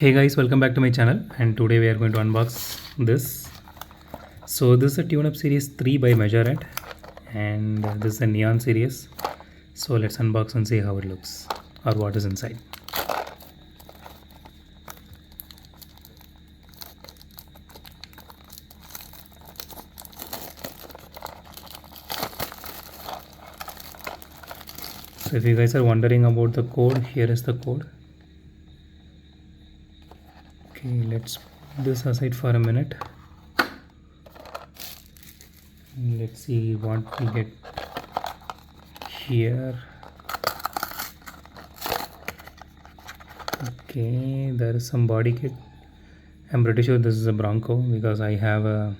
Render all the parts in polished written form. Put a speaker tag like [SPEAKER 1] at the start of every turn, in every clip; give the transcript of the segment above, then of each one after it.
[SPEAKER 1] Hey guys, welcome back to my channel, and today we are going to unbox this. So this is a tune-up series 3 by Majorette, and this is a neon series. So let's unbox and see how it looks or what is inside. So if you guys are wondering about the code, here is the code. Okay, let's put this aside for a minute. Let's see what we get here. Okay, there is some body kit. I'm pretty sure this is a Bronco because I have a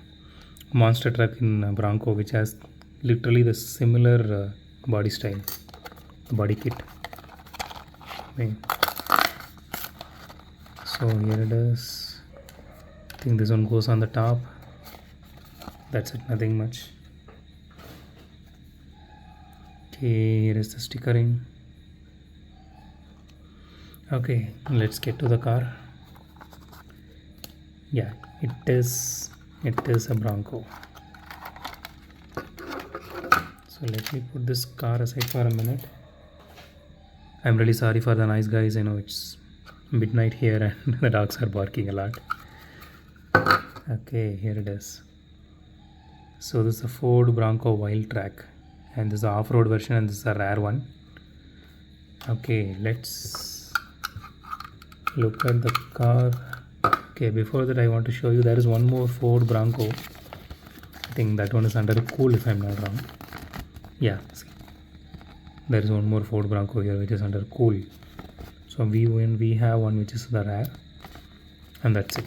[SPEAKER 1] monster truck in Bronco which has literally the similar body style, body kit. Okay. So here it is. I think this one goes on the top. That's it, nothing much. Okay, here is the stickering. Okay, let's get to the car. Yeah, it is a Bronco. So let me put this car aside for a minute. I'm really sorry for the noise, guys. I know it's midnight here and the dogs are barking a lot. Okay, here it is. So this is a Ford Bronco Wild Track, and this is the off-road version, and this is a rare one. Okay, let's look at the car. Okay, before that I want to show you there is one more Ford Bronco. I think that one is under cool if I'm not wrong. Yeah, see, there is one more Ford Bronco here which is under cool. So we have one which is the rare, and that's it.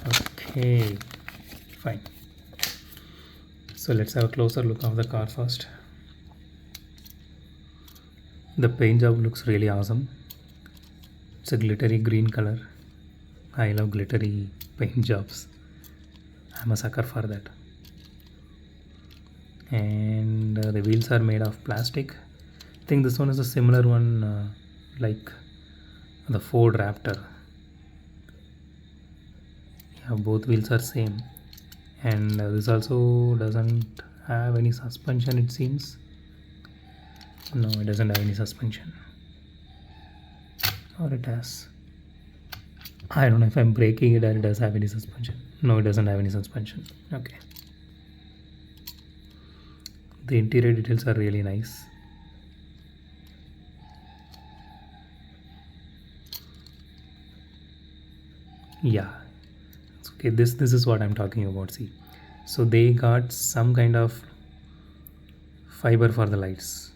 [SPEAKER 1] Okay, fine. So let's have a closer look of the car first. The paint job looks really awesome. It's a glittery green color. I love glittery paint jobs. I'm a sucker for that. And the wheels are made of plastic. I think this one is a similar one like the Ford Raptor. Yeah, both wheels are same. And this also doesn't have any suspension, it seems. No, it doesn't have any suspension. Or it has. I don't know if I'm breaking it or it does have any suspension. No, it doesn't have any suspension. Okay. The interior details are really nice. Yeah. Okay, this is what I'm talking about. See, so they got some kind of fiber for the lights.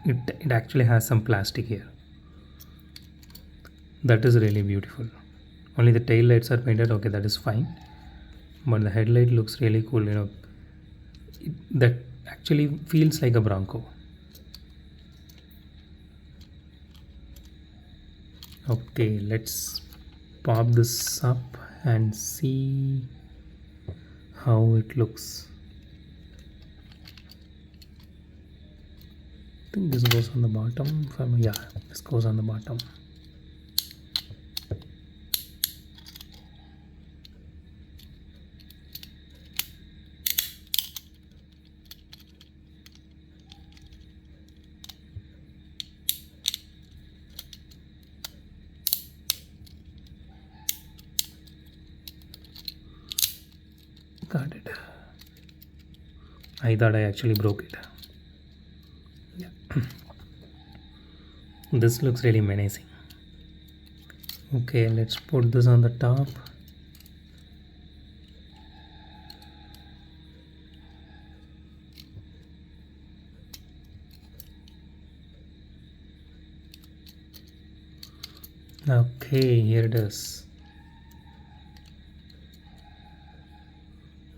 [SPEAKER 1] It actually has some plastic here. That is really beautiful. Only the tail lights are painted. Okay, that is fine, but the headlight looks really cool. That actually feels like a Bronco. Okay, let's pop this up and see how it looks. I think this goes on the bottom. Yeah, this goes on the bottom. Got it. I thought I actually broke it. Yeah. This looks really menacing. Okay, let's put this on the top. Okay, here it is.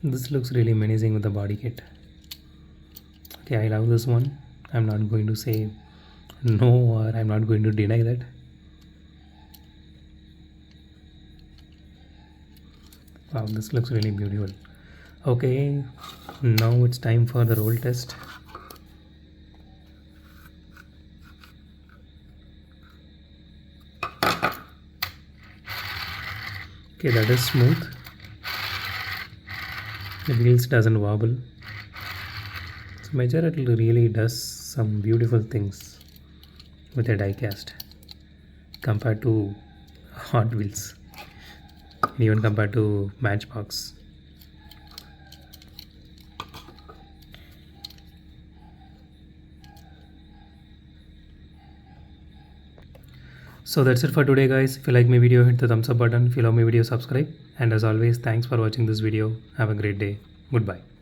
[SPEAKER 1] This looks really menacing with the body kit. Okay, I love this one. I'm not going to say no, or I'm not going to deny that. Wow, this looks really beautiful. Okay, now it's time for the roll test. Okay, that is smooth. The wheels doesn't wobble. So Majorette really does some beautiful things with a diecast compared to Hot Wheels, and even compared to Matchbox. So that's it for today, guys. If you like my video, hit the thumbs up button. If you love my video, subscribe. And as always, thanks for watching this video. Have a great day. Goodbye.